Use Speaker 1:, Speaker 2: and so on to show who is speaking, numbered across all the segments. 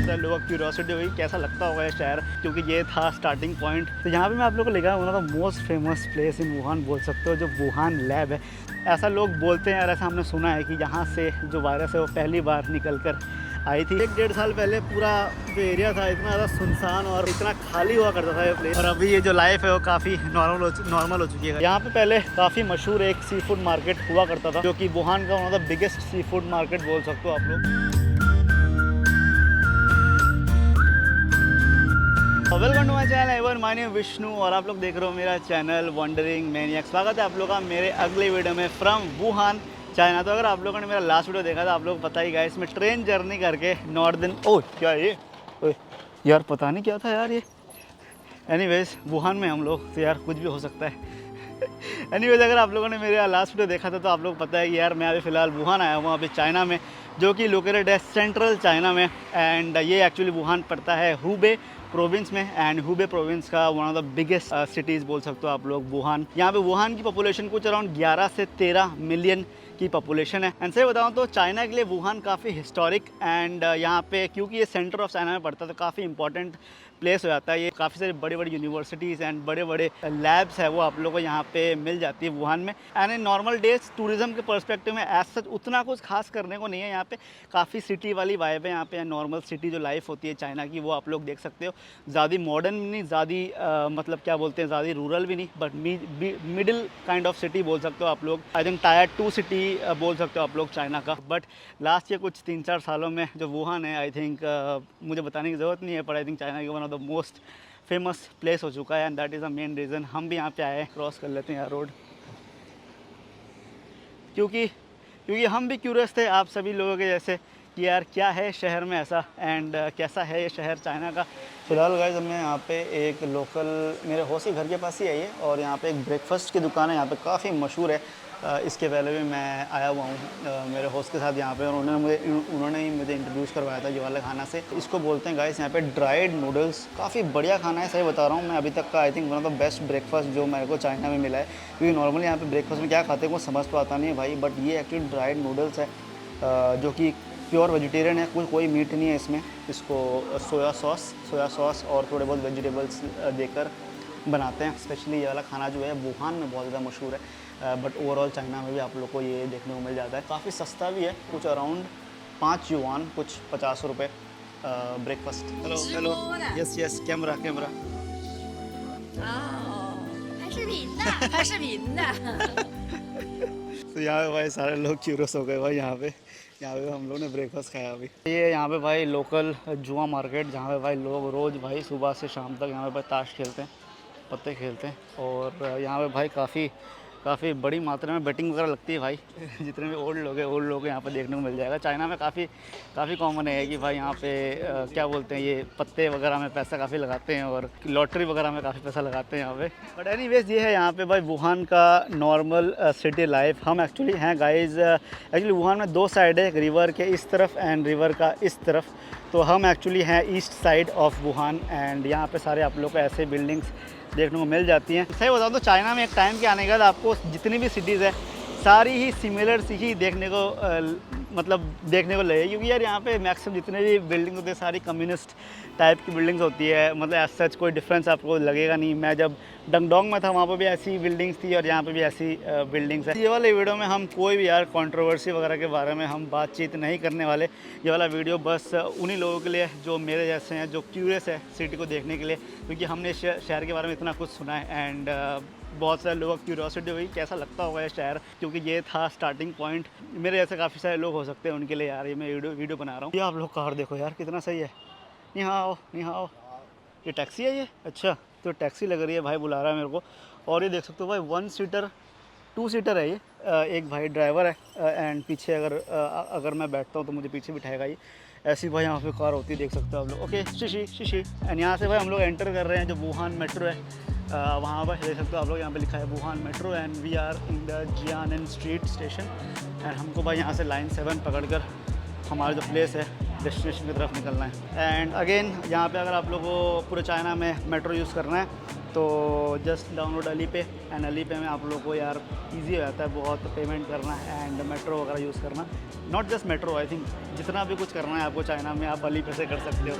Speaker 1: सारे लोगों को क्यूरियोसिटी हुई कैसा लगता होगा ये शहर, क्योंकि ये था स्टार्टिंग पॉइंट। तो यहाँ पे मैं आप लोगों को लेकर one of the most famous place in Wuhan बोल सकते हो, जो वुहान लैब है। ऐसा लोग बोलते हैं और ऐसा हमने सुना है कि यहाँ से जो वायरस है वो पहली बार निकल कर आई थी। 1-1.5 साल पहले पूरा जो एरिया था इतना ज़्यादा सुनसान और इतना खाली हुआ करता था ये प्लेस, और अभी ये जो लाइफ है वो काफ़ी नॉर्मल हो चुकी है। यहाँ पे पहले काफ़ी मशहूर एक सी फूड मार्केट हुआ करता था, जो कि वुहान का one of the biggest sea food market बोल सकते हो आप लोग। Welcome to my channel ever, my name Vishnu और आप लोग देख रहे हो मेरा चैनल वंडरिंग मैनियक। स्वागत है आप लोगों का मेरे अगले वीडियो में फ्रॉम वुहान चाइना। तो अगर आप लोगों ने मेरा लास्ट वीडियो देखा था, आप लोग पता ही गाइस, मैं ट्रेन जर्नी करके नॉर्दर्न क्या ये यार पता नहीं क्या था यार ये। एनीवेज वुहान में हम लोग, तो यार कुछ भी हो सकता है। एनीवेज अगर आप लोगों ने मेरा लास्ट वीडियो देखा था तो आप लोग पता है कि यार मैं अभी फ़िलहाल वुहान आया हूँ, अभी चाइना में, जो कि लोकेटेड है सेंट्रल चाइना में। एंड ये एक्चुअली वुहान पड़ता है हुबे प्रोविंस में, एंड हुबे प्रोविंस का one of the biggest cities बोल सकते हो आप लोग वुहान। यहाँ पे वुहान की पॉपुलेशन कुछ अराउंड 11 से 13 मिलियन की पॉपुलेशन है। एंड सही बताऊँ तो चाइना के लिए वुहान काफ़ी हिस्टोरिक एंड यहाँ पे, क्योंकि ये सेंटर ऑफ चाइना में पड़ता है तो काफ़ी इंपॉर्टेंट प्लेस हो जाता है। ये काफ़ी सारी बड़ी बड़ी यूनिवर्सिटीज़ एंड बड़े बड़े लैब्स है वो आप लोगों को यहाँ पे मिल जाती है वुहान में। And in normal days tourism के पर्सपेक्टिव में एज सच उतना कुछ खास करने को नहीं है यहाँ पे। काफ़ी सिटी वाली वाइब है यहाँ पे, नॉर्मल सिटी जो लाइफ होती है चाइना की वो आप लोग देख सकते हो। ज़्यादा मॉडर्न भी नहीं, ज़्यादा मतलब क्या बोलते हैं, ज़्यादा रूरल भी नहीं, but middle kind of city बोल सकते हो आप लोग। आई थिंक टायर 2 सिटी बोल सकते हो आप लोग चाइना का। बट लास्ट ईयर कुछ 3-4 सालों में जो वुहान है, आई थिंक मुझे बताने की ज़रूरत नहीं है, पर आई थिंक चाइना की one of the most famous place हो चुका है। And that is the main reason हम भी यहाँ पे आए हैं। क्रॉस कर लेते हैं यार रोड, क्योंकि हम भी क्यूरियस थे आप सभी लोगों के जैसे कि यार क्या है शहर में ऐसा, एंड कैसा है ये शहर चाइना का। फिलहाल गाइस मैं यहाँ पे एक लोकल, मेरे होस्ट के घर के पास ही आई है, और यहाँ पे एक ब्रेकफास्ट की दुकान है यहाँ पे, काफ़ी मशहूर है। इसके पहले भी मैं आया हुआ हूँ मेरे होस्ट के साथ यहाँ पे, और उन्होंने ही मुझे इंट्रोड्यूस करवाया था ये वाला खाना से। इसको बोलते हैं गाइस यहाँ पे ड्राइड नूडल्स। काफ़ी बढ़िया खाना है, सही बता रहा हूँ मैं। अभी तक का I think one of the best breakfast जो मेरे को चाइना में मिला है, क्योंकि नॉर्मली यहाँ पे ब्रेकफास्ट में क्या खाते हैं वो समझ तो आता नहीं है भाई, बट ये एक्चुअली ड्राइड नूडल्स है जो कि प्योर वेजिटेरियन है, कोई मीट नहीं है इसमें। इसको सोया सॉस और थोड़े बहुत वेजिटेबल्स देकर बनाते हैं। स्पेशली ये वाला खाना जो है वुहान में बहुत ज़्यादा मशहूर है, बट ओवरऑल चाइना में भी आप लोग को ये देखने को मिल जाता है। काफ़ी सस्ता भी है, कुछ अराउंड 5 युआन, कुछ 50 रुपये ब्रेकफास्ट। हेलो यस कैमरा
Speaker 2: 拍视频的。
Speaker 1: तो यहाँ पे भाई सारे लोग क्यूरियस हो गए भाई। यहाँ पे हम लोग ने ब्रेकफास्ट खाया अभी। ये यहाँ पे भाई लोकल जुआ मार्केट, जहाँ पे भाई लोग रोज़ भाई सुबह से शाम तक यहाँ पे भाई ताश खेलते हैं, पत्ते खेलते हैं, और यहाँ पे भाई काफ़ी बड़ी मात्रा में बेटिंग वगैरह लगती है भाई। जितने भी ओल्ड लोग यहाँ पे देखने को मिल जाएगा। चाइना में काफ़ी कॉमन है कि भाई यहाँ पे क्या बोलते हैं, ये पत्ते वगैरह में पैसा काफ़ी लगाते हैं, और लॉटरी वगैरह में काफ़ी पैसा लगाते हैं यहाँ पे। बट एनीवेज ये है यहाँ पे भाई वुहान का नॉर्मल सिटी लाइफ। हम एक्चुअली हैं गाइज, एक्चुअली वुहान में 2 साइड है, एक रिवर के इस तरफ एंड रिवर का इस तरफ। तो हम एक्चुअली हैं east side of Wuhan, and यहाँ पे सारे आप लोग को ऐसे बिल्डिंग्स देखने को मिल जाती हैं। सही बताऊँ तो चाइना में एक टाइम के आने के बाद आपको जितनी भी सिटीज़ है सारी ही सिमिलर सी ही देखने को लगे, क्योंकि यार यहाँ पे मैक्सिमम जितने भी बिल्डिंग होती है सारी कम्युनिस्ट टाइप की बिल्डिंग्स होती है। मतलब एज सच कोई डिफरेंस आपको लगेगा नहीं। मैं जब डंगडोंग में था वहाँ पर भी ऐसी बिल्डिंग्स थी, और यहाँ पे भी ऐसी बिल्डिंग्स है। ये वाले वीडियो में हम कोई भी यार कंट्रोवर्सी वगैरह के बारे में हम बातचीत नहीं करने वाले। ये वाला वीडियो बस उन्हीं लोगों के लिए जो मेरे जैसे हैं, जो क्यूरियस है सिटी को देखने के लिए, क्योंकि हमने शहर के बारे में इतना कुछ सुना है। एंड बहुत सारे लोगों की क्यूरियोसिटी हुई कैसा लगता होगा ये शहर, क्योंकि ये था स्टार्टिंग पॉइंट। मेरे जैसे काफ़ी सारे लोग हो सकते हैं उनके लिए यार ये मैं वीडियो बना रहा हूँ। ये आप लोग कार देखो यार कितना सही है। नहीं हाँ ये टैक्सी है ये, अच्छा तो टैक्सी लग रही है, भाई बुला रहा है मेरे को। और ये देख सकते हो भाई 1 सीटर 2 सीटर है ये। एक भाई ड्राइवर है, एंड पीछे अगर मैं बैठता हूँ तो मुझे पीछे बिठाएगा ये। ऐसी भाई यहाँ पे कार होती है, देख सकते हो आप लोग। ओके शीशी। एंड यहाँ से भाई हम लोग एंटर कर रहे हैं जो वुहान मेट्रो है, वहाँ पर देख सकते हो आप लोग। यहाँ पे लिखा है Wuhan metro, and we are in the Jianan street station. And हमको भाई यहाँ से लाइन 7 पकड़कर हमारा जो प्लेस है डेस्टिनेशन की तरफ निकलना है। एंड अगेन यहाँ पे अगर आप लोगों को पूरे चाइना में मेट्रो यूज़ करना है तो जस्ट डाउनलोड अली पे, एंड अली पे में आप लोगों को यार इजी हो जाता है बहुत पेमेंट करना एंड मेट्रो वगैरह यूज़ करना। Not just metro, I think जितना भी कुछ करना है आपको चाइना में आप अली पे से कर सकते हो।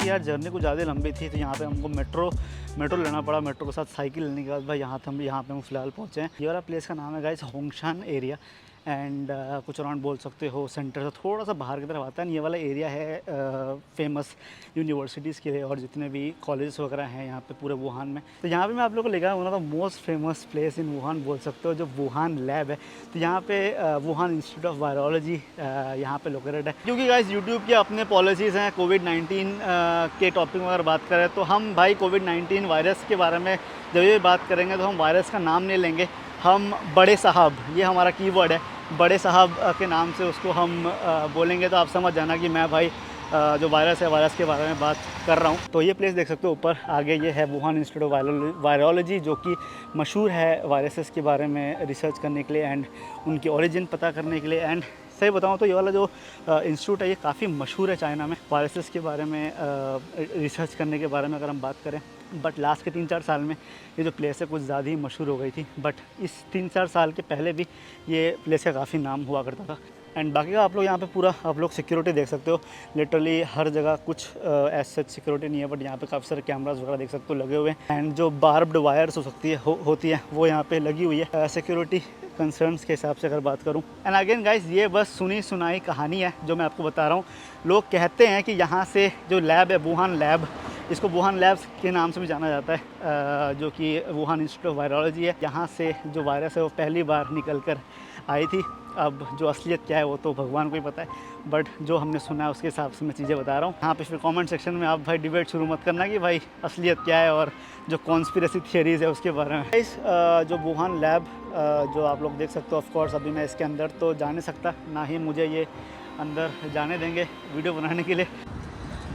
Speaker 1: यार जर्नी कुछ ज़्यादा लंबी थी, तो यहाँ पे हमको मेट्रो लेना पड़ा। मेट्रो के साथ साइकिल लेने के बाद भाई यहाँ पे हम फिलहाल पहुँचे हैं। ये वाला प्लेस का नाम है गाइस होंगशान एरिया, एंड कुछ अराउंड बोल सकते हो सेंटर से थोड़ा सा बाहर की तरफ आता है। ये वाला एरिया है फेमस यूनिवर्सिटीज़ के लिए और जितने भी कॉलेजेस वगैरह हैं यहाँ पे पूरे वुहान में। तो यहाँ पे मैं आप लोगों को लेकर one of the most famous place in Wuhan बोल सकते हो, जो वुहान लैब है। तो यहाँ पे वुहान इंस्टीट्यूट ऑफ वायरोलॉजी यहाँ पे लोकेटेड है। क्योंकि गाइस यूट्यूब के अपने पॉलिसीज़ हैं, कोविड-19 के टॉपिक में अगर बात करें तो हम भाई कोविड-19 वायरस के बारे में जब ये बात करेंगे तो हम वायरस का नाम नहीं लेंगे, हम बड़े साहब, ये हमारा कीवर्ड है, बड़े साहब के नाम से उसको हम बोलेंगे। तो आप समझ जाना कि मैं भाई जो वायरस है वायरस के बारे में बात कर रहा हूँ। तो ये प्लेस देख सकते हो ऊपर आगे, ये है वुहान इंस्टीट्यूट ऑफ वायरोलॉजी, जो कि मशहूर है वायरसेस के बारे में रिसर्च करने के लिए एंड उनकी ओरिजिन पता करने के लिए। एंड सही बताऊँ तो ये वाला जो इंस्टीट्यूट है ये काफ़ी मशहूर है चाइना में वायरसेस के बारे में रिसर्च करने के बारे में अगर हम बात करें। बट लास्ट के 3-4 साल में ये जो प्लेस है कुछ ज़्यादा ही मशहूर हो गई थी। बट इस 3-4 साल के पहले भी ये प्लेस का काफ़ी नाम हुआ करता था। एंड बाकी का आप लोग यहाँ पे पूरा आप लोग सिक्योरिटी देख सकते हो, लिटरली हर जगह कुछ एज सच सिक्योरिटी नहीं है, बट यहाँ पे काफ़ी सारे कैमरास वगैरह देख सकते हो लगे हुए हैं। एंड जो बार्ब्ड वायर्स हो सकती है होती है वो यहाँ पे लगी हुई है सिक्योरिटी कंसर्न्स के हिसाब से अगर बात करूँ। एंड अगेन गाइस ये बस सुनी सुनाई कहानी है जो मैं आपको बता रहा हूँ। लोग कहते हैं कि यहाँ से जो लैब है वुहान लैब, इसको वुहान लैब्स के नाम से भी जाना जाता है, जो कि वुहान इंस्टीट्यूट ऑफ वायरोलॉजी है। यहाँ से जो वायरस है वो पहली बार निकल कर आई थी। अब जो असलियत क्या है वो तो भगवान को ही पता है, बट जो हमने सुना है उसके हिसाब से मैं चीज़ें बता रहा हूँ। यहाँ पे फिर कमेंट सेक्शन में आप भाई डिबेट शुरू मत करना कि भाई असलियत क्या है और जो कॉन्स्पिरेसी थियरीज़ है उसके बारे में। इस जो वुहान लैब जो आप लोग देख सकते हो, ऑफ कोर्स अभी मैं इसके अंदर तो जा नहीं सकता, ना ही मुझे ये अंदर जाने देंगे वीडियो बनाने के लिए।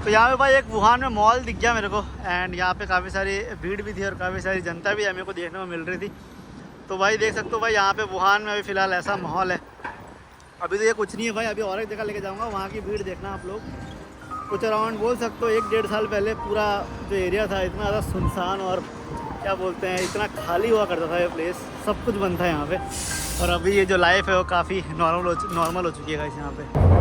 Speaker 1: तो यहाँ पे भाई एक वुहान में मॉल दिख गया मेरे को, एंड यहाँ पे काफ़ी सारी भीड़ भी थी और काफ़ी सारी जनता भी मेरे को देखने को मिल रही थी। तो भाई देख सकते हो भाई यहाँ पे वुहान में अभी फ़िलहाल ऐसा माहौल है। अभी तो ये कुछ नहीं है भाई, अभी और एक जगह लेके जाऊँगा, वहाँ की भीड़ देखना आप लोग। कुछ अराउंड बोल सकते हो 1-1.5 साल पहले पूरा जो एरिया था इतना ज़्यादा सुनसान और क्या बोलते हैं इतना खाली हुआ करता था ये प्लेस, सब कुछ बंद था यहाँ पे। और अभी ये जो लाइफ है वो काफ़ी नॉर्मल हो चुकी है गाइस यहाँ पे।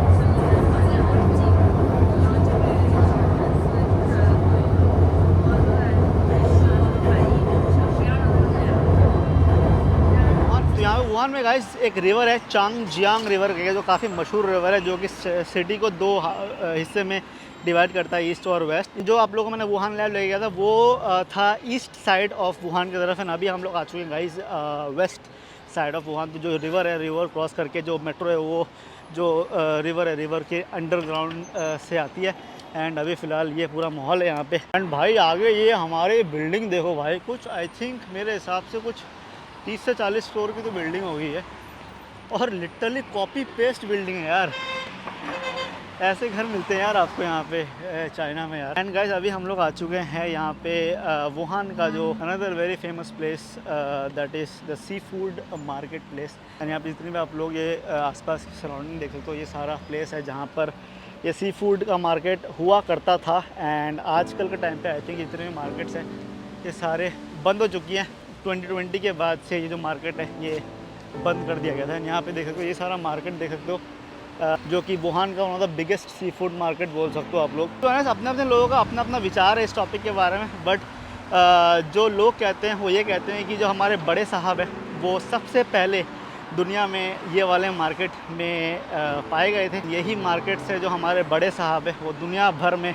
Speaker 1: वुहान में गाइस एक रिवर है चांगजियांग रिवर के, जो काफ़ी मशहूर रिवर है, जो कि सिटी को 2 हिस्से में डिवाइड करता है, ईस्ट और वेस्ट। जो आप लोगों को मैंने वुहान लैब ले गया था वो था ईस्ट साइड ऑफ वुहान की तरफ है। अभी हम लोग आ चुके हैं guys west side of Wuhan. तो जो रिवर है, रिवर क्रॉस करके जो मेट्रो है वो जो रिवर है, रिवर के अंडरग्राउंड से आती है। एंड अभी फ़िलहाल ये पूरा माहौल है यहाँ पे। एंड भाई आगे ये हमारे बिल्डिंग देखो भाई, कुछ आई थिंक मेरे हिसाब से कुछ 30 से 40 फ्लोर की तो बिल्डिंग हो गई है, और लिटरली कॉपी पेस्ट बिल्डिंग है यार। ऐसे घर मिलते हैं यार आपको यहाँ पे चाइना में यार। एंड गाइस अभी हम लोग आ चुके हैं यहाँ पे वुहान का जो another very famous place that is the sea food market place. And यहाँ पे जितने भी आप लोग ये आसपास की सराउंडिंग देख सकते हो, ये सारा प्लेस है जहाँ पर ये सी फूड का मार्केट हुआ करता था। एंड आजकल के टाइम पे आई थिंक जितने भी मार्केट्स हैं ये सारे बंद हो चुकी हैं। 2020 के बाद से ये जो मार्केट है ये बंद कर दिया गया था। यहाँ पे देख सकते हो ये सारा मार्केट देख सकते हो, जो कि वुहान का one of the biggest sea food market बोल सकते हो आप लोग। तो है अपने अपने लोगों का अपना अपना विचार है इस टॉपिक के बारे में, बट जो लोग कहते हैं वो ये कहते हैं कि जो हमारे बड़े साहब हैं वो सबसे पहले दुनिया में ये वाले मार्केट में पाए गए थे। यही मार्केट से जो हमारे बड़े साहब हैं वो दुनिया भर में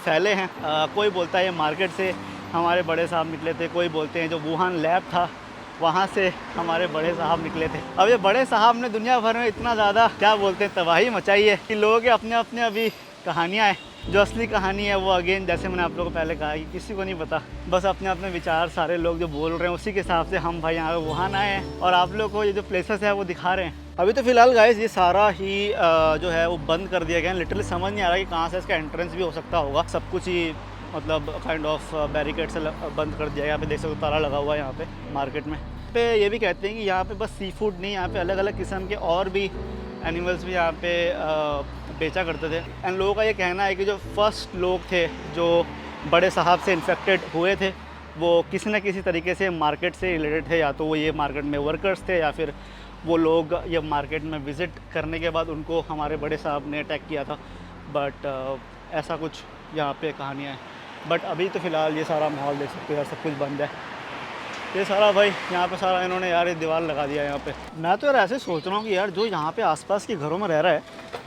Speaker 1: फैले हैं। कोई बोलता है ये मार्केट से हमारे बड़े साहब निकले थे, कोई बोलते हैं जो वुहान लैब था वहाँ से हमारे बड़े साहब निकले थे। अब ये बड़े साहब ने दुनिया भर में इतना ज़्यादा क्या बोलते हैं तबाही मचाई है कि लोगों के अपने अपने अभी कहानियाँ हैं जो असली कहानी है वो अगेन जैसे मैंने आप लोगों को पहले कहा कि किसी को नहीं पता, बस अपने अपने विचार सारे लोग जो बोल रहे हैं उसी के हिसाब से हम भाई यहाँ पे वुहान आए हैं और आप लोग को ये जो प्लेसेस है वो दिखा रहे हैं। अभी तो फिलहाल गाइस ये सारा ही जो है वो बंद कर दिया गया है। लिटरली समझ नहीं आ रहा कि कहाँ से इसका एंट्रेंस भी हो सकता होगा। सब कुछ ही मतलब काइंड ऑफ बैरिकेड से बंद कर दिया है। यहाँ पे देख सकते हो ताला लगा हुआ है यहाँ पे मार्केट में। पे ये भी कहते हैं कि यहाँ पे बस सी फूड नहीं, यहाँ पे अलग अलग किस्म के और भी एनिमल्स भी यहाँ पे बेचा करते थे। एंड लोगों का ये कहना है कि जो फर्स्ट लोग थे जो बड़े साहब से इन्फेक्टेड हुए थे वो किसी न किसी तरीके से मार्केट से रिलेटेड थे, या तो वो ये मार्केट में वर्कर्स थे या फिर वो लोग ये मार्केट में विज़िट करने के बाद उनको हमारे बड़े साहब ने अटैक किया था। बट ऐसा कुछ यहाँ पे कहानियाँ हैं। बट अभी तो फ़िलहाल ये सारा माहौल देख सकते हो यार, सब कुछ बंद है। ये सारा भाई यहाँ पे सारा इन्होंने यार ये दीवार लगा दिया यहाँ पे। मैं तो यार ऐसे सोच रहा हूँ कि यार जो यहाँ पे आसपास के घरों में रह रहा है,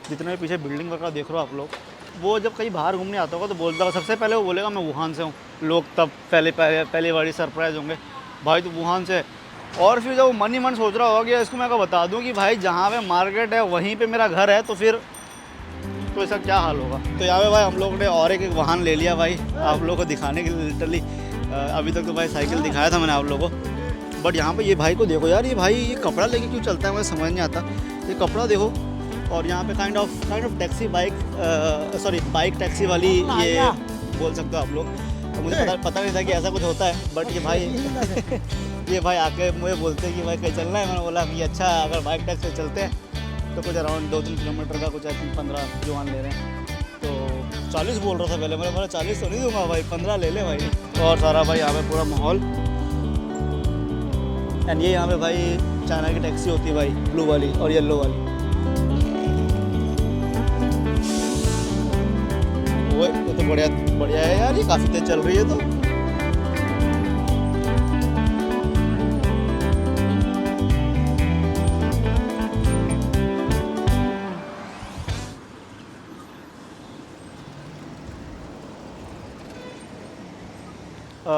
Speaker 1: जितने भी पीछे बिल्डिंग वगैरह देख रहे हो आप लोग, वो जब कहीं बाहर घूमने आता होगा तो बोलता होगा, सबसे पहले वो बोलेगा मैं वुहान से हूँ। लोग तब पहली बारी सरप्राइज़ होंगे, भाई तो वुहान से। और फिर जब वो मन ही मन सोच रहा होगा कि इसको मैं बता दूँ कि भाई जहाँ पे मार्केट है वहीं पे मेरा घर है, तो फिर तो इसका क्या हाल होगा। तो यहाँ पे भाई हम लोग ने और एक वाहन ले लिया भाई आप लोगों को दिखाने के लिए। लिटरली अभी तक तो भाई साइकिल दिखाया था मैंने आप लोगों को, बट यहाँ पे ये भाई को देखो यार, ये भाई ये कपड़ा लेके क्यों चलता है मुझे समझ नहीं आता। ये कपड़ा देखो, और यहाँ पे kind of taxi bike taxi वाली ये बोल सकते हो आप लोग। तो मुझे पता नहीं था कि ऐसा कुछ होता है, बट ये भाई ये भाई आके मुझे बोलते हैं कि भाई कहीं चलना है। मैंने बोला कि अच्छा अगर बाइक टैक्सी से चलते हैं तो कुछ अराउंड 2-3 किलोमीटर का कुछ 15 जुआन ले रहे हैं। तो 40 बोल रहा था पहले, मैंने बोला 40 तो नहीं दूंगा भाई, 15 ले ले भाई। और सारा भाई यहाँ पे पूरा माहौल। एंड ये यहाँ पे भाई चाइना की टैक्सी होती है भाई, ब्लू वाली और येलो वाली। वो तो बढ़िया है यार, ये काफ़ी तेज चल रही है। तो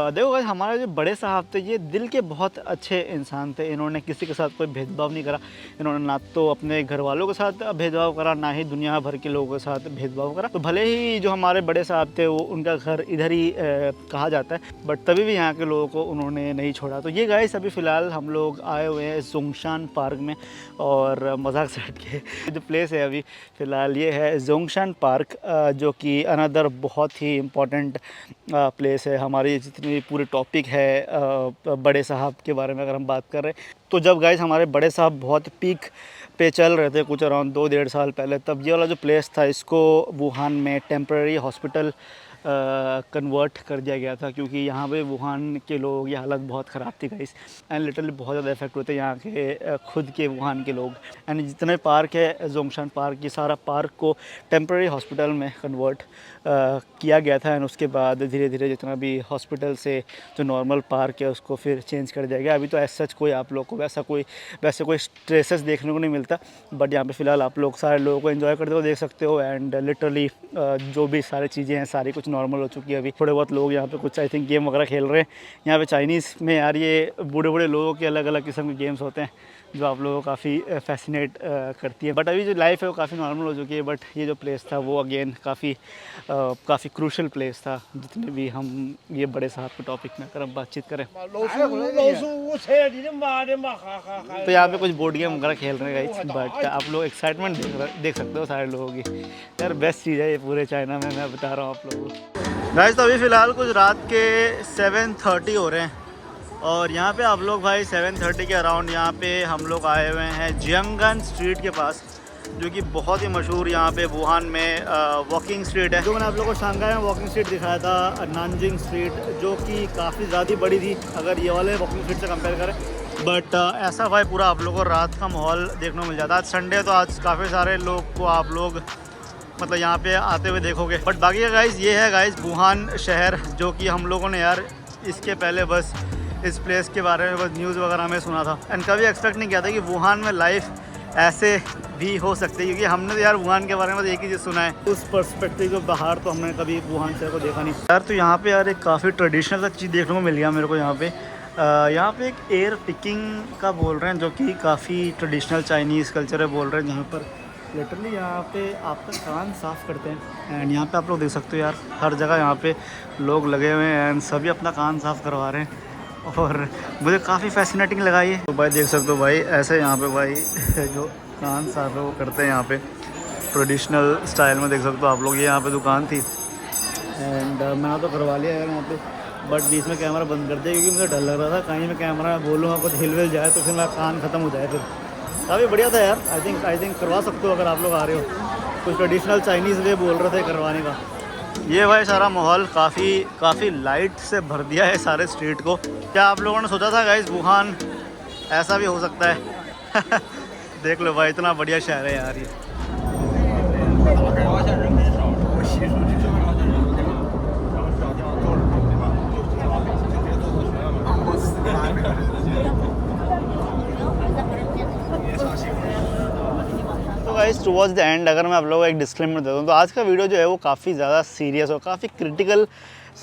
Speaker 1: देखो गाइस, हमारे जो बड़े साहब थे ये दिल के बहुत अच्छे इंसान थे। इन्होंने किसी के साथ कोई भेदभाव नहीं करा। इन्होंने ना तो अपने घर वालों के साथ भेदभाव करा, ना ही दुनिया भर के लोगों के साथ भेदभाव करा। तो भले ही जो हमारे बड़े साहब थे वो उनका घर इधर ही कहा जाता है, बट तभी भी यहाँ के लोगों को उन्होंने नहीं छोड़ा। तो ये गाइस अभी फ़िलहाल हम लोग आए हुए हैं जोंगशान पार्क में, और मजाक से हट के जो प्लेस है अभी फ़िलहाल ये है जोंगशान पार्क, जो कि अनदर बहुत ही इम्पॉर्टेंट प्लेस है। हमारी जितनी पूरे टॉपिक है बड़े साहब के बारे में अगर हम बात कर रहे हैं, तो जब गाइस हमारे बड़े साहब बहुत पीक पे चल रहे थे कुछ अराउंड 2-1.5 साल पहले, तब ये वाला जो प्लेस था इसको वुहान में टेम्परेरी हॉस्पिटल कन्वर्ट कर दिया गया था, क्योंकि यहाँ पे वुहान के लोगों की हालत बहुत ख़राब थी गाइस। एंड लिटरली बहुत ज़्यादा इफेक्ट होते हैं यहाँ के खुद के वुहान के लोग। एंड जितने पार्क है जोंगशान पार्क, ये सारा पार्क को टेम्परेरी हॉस्पिटल में कन्वर्ट किया गया था। एंड उसके बाद धीरे धीरे जितना भी हॉस्पिटल से जो नॉर्मल पार्क है उसको फिर चेंज कर दिया गया। अभी तो एज सच कोई आप लोग को वैसे कोई स्ट्रेसेस देखने को नहीं मिलता, बट यहाँ पे फ़िलहाल आप लोग सारे लोगों को एंजॉय करते हुए देख सकते हो। एंड लिटरली जो भी सारी चीज़ें हैं सारी कुछ नॉर्मल हो चुकी है। अभी थोड़े बहुत लोग यहाँ पे कुछ आई थिंक गेम वगैरह खेल रहे हैं। यहाँ पे चाइनीज़ में यार ये बूढ़े बूढ़े लोगों के अलग अलग किस्म के गेम्स होते हैं जो आप लोगों को काफ़ी फैसिनेट करती है। बट अभी जो लाइफ है वो काफ़ी नॉर्मल हो चुकी है। बट ये जो प्लेस था वो अगेन काफ़ी क्रूशल प्लेस था, जितने भी हम ये बड़े साहब के टॉपिक में अगर हम बातचीत करें। तो यहाँ पे कुछ बोर्ड गेम वगैरह खेल रहे हैं गाइस, बट आप लोग एक्साइटमेंट देख सकते हो सारे लोगों की। यार बेस्ट चीज़ है ये पूरे चाइना में, मैं बता रहा हूँ आप लोगों को। गाइस तो अभी फ़िलहाल कुछ रात के 7:30 हो रहे हैं, और यहाँ पे आप लोग भाई 7:30 के अराउंड यहाँ पे हम लोग आए हुए हैं जियांगन स्ट्रीट के पास, जो कि बहुत ही मशहूर यहाँ पे वुहान में वॉकिंग स्ट्रीट है। जो मैंने आप लोगों को शंघाई में वॉकिंग स्ट्रीट दिखाया था, नानजिंग स्ट्रीट, जो कि काफ़ी ज़्यादा बड़ी थी अगर ये वाले वॉकिंग स्ट्रीट से कंपेयर करें। बट ऐसा भाई पूरा आप लोगों को रात का माहौल देखने को मिल जाता है। आज संडे तो आज काफ़ी सारे लोग को आप लोग मतलब यहाँ पे आते हुए देखोगे। बट बाकी का गाइस ये है गाइस वुहान शहर, जो कि हम लोगों ने यार इसके पहले बस इस प्लेस के बारे में बस न्यूज़ वगैरह में सुना था। एंड कभी एक्सपेक्ट नहीं किया था कि वुहान में लाइफ ऐसे भी हो सकती है, क्योंकि हमने तो यार वुहान के बारे में बस एक ही चीज़ सुना है। उस पर्सपेक्टिव के बाहर तो हमने कभी वुहान शहर को देखा नहीं यार। तो यहाँ पे यार एक काफ़ी ट्रेडिशनल चीज़ देखने को मिल गया मेरे को। यहाँ पे एक एयर पिकिंग का बोल रहे हैं, जो कि काफ़ी ट्रेडिशनल चाइनीज़ कल्चर है बोल रहे हैं, जहाँ पर लिटरली यहाँ पे आपका कान साफ़ करते हैं। एंड यहाँ पे आप लोग देख सकते हो यार, हर जगह यहाँ पे लोग लगे हुए हैं एंड सभी अपना कान साफ़ करवा रहे हैं और मुझे काफ़ी फैसिनेटिंग लगा ये। तो भाई देख सकते हो भाई, ऐसे यहाँ पे भाई जो कान साफ़ है वो करते हैं यहाँ पे ट्रेडिशनल स्टाइल में। देख सकते हो आप लोग, ये यहाँ पे दुकान थी एंड मैंने तो करवा लिया यार यहाँ पे, बट बीच में कैमरा बंद कर दिया क्योंकि मुझे डर लग रहा था कहीं मैं कैमरा बोलूँगा कुछ हिल विल जाए तो फिर मेरा कान ख़त्म हो जाए। फिर काफ़ी बढ़िया था यार। आई थिंक करवा सकते हो अगर आप लोग आ रहे हो। कुछ ट्रेडिशनल चाइनीज़ वे बोल रहे थे करवाने का। ये भाई सारा माहौल काफ़ी लाइट से भर दिया है सारे स्ट्रीट को। क्या आप लोगों ने सोचा था गाइस वुहान ऐसा भी हो सकता है? देख लो भाई, इतना बढ़िया शहर है यार ये। गाइस टुवर्ड्स द एंड अगर मैं आप लोगों को एक डिस्क्लेमर दे दूँ तो आज का वीडियो जो है वो काफ़ी ज़्यादा सीरियस और काफ़ी क्रिटिकल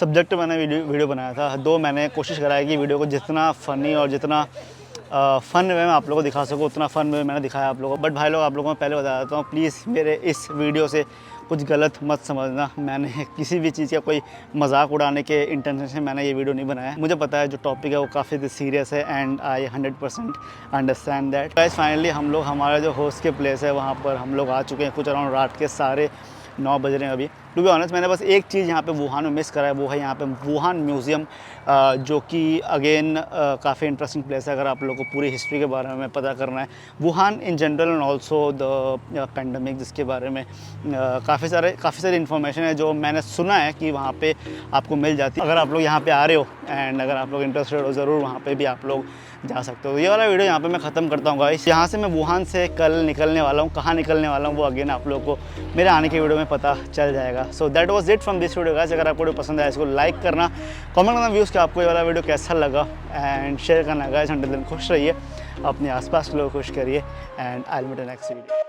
Speaker 1: सब्जेक्ट पे मैंने वीडियो बनाया था। दो मैंने कोशिश करा है कि वीडियो को जितना फ़नी और जितना फ़न वे में आप लोगों को दिखा सकूँ उतना फ़न वे मैंने दिखाया आप लोगों को। बट भाई लोग, आप लोगों को पहले बता देता हूँ, प्लीज़ मेरे इस वीडियो से कुछ गलत मत समझना। मैंने किसी भी चीज़ का कोई मजाक उड़ाने के इंटेंशन से मैंने ये वीडियो नहीं बनाया। मुझे पता है जो टॉपिक है वो काफ़ी सीरियस है and I 100% understand that. Guys finally हम लोग हमारा जो होस्ट के प्लेस है वहाँ पर हम लोग आ चुके हैं। कुछ अराउंड रात के 9:30 बज रहे हैं अभी। टू बी ऑनेस्ट मैंने बस एक चीज़ यहाँ पे वुहान में मिस करा है, वो है यहाँ पे वुहान म्यूज़ियम, जो कि अगेन काफ़ी इंटरेस्टिंग प्लेस है अगर आप लोगों को पूरी हिस्ट्री के बारे में पता करना है। Wuhan in general and also the pandemic, जिसके बारे में काफ़ी सारी इन्फॉर्मेशन है जो मैंने सुना है कि वहाँ पे आपको मिल जाती है। अगर आप लोग यहाँ पे आ रहे हो एंड अगर आप लोग इंटरेस्टेड हो, ज़रूर वहाँ पे भी आप लोग जा सकते हो। ये वाला वीडियो यहाँ पे मैं ख़त्म करता हूँ गाइस। यहाँ से मैं वुहान से कल निकलने वाला हूँ, कहाँ निकलने वाला हूँ वो अगेन आप लोगों को मेरे आने के वीडियो में पता चल जाएगा। So that was it from this video guys. अगर आपको वीडियो पसंद आया इसको लाइक करना, कमेंट करना व्यूज़ कि आपको ये वाला वीडियो कैसा लगा एंड शेयर करना गाइस। अंटिल देन खुश रहिए, अपने आसपास के लोग खुश करिए and I will meet in next video.